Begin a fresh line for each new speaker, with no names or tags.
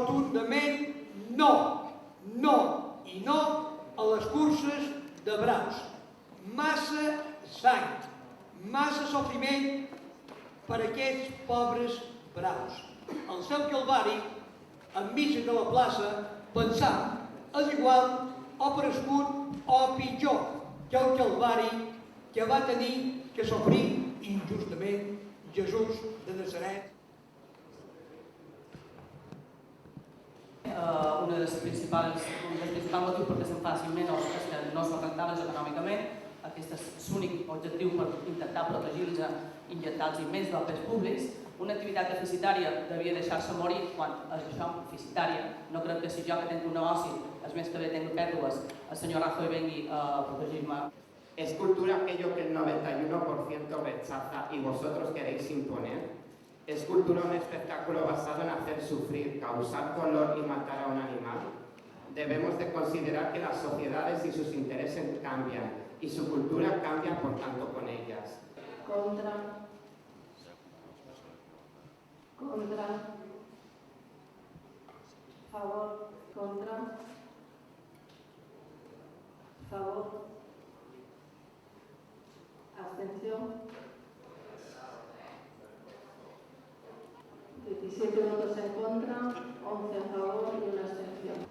rotundament no, no i no a les curses de braus. Massa sang, massa sofriment per a aquests pobres braus. El seu calvari, enmig de la plaça, pensar és igual o prescut o pitjor que el calvari que va tenir que sofrir injustament Jesús de Nazaret.
Un dels principals motius perquè se'n facin menys és que no són rentables econòmicament. Aquest és l'únic objectiu per intentar protegir-los injectant-los més papers públics. Una activitat deficitària devia deixar-se morir quan és això, deficitària. No crec que si jo que tenc un negoci, és més que bé tenc pèrdues, el senyor Rajoy vengui a protegir-me.
¿Es cultura aquello que el 91% rechaza y vosotros queréis imponer? ¿Es cultura un espectáculo basado en hacer sufrir, causar dolor y matar a un animal? Debemos de considerar que las sociedades y sus intereses cambian y su cultura cambia por tanto con ellas.
Contra. Favor. Contra. Favor. Abstención. 17 votos en contra, 11 a favor y una abstención.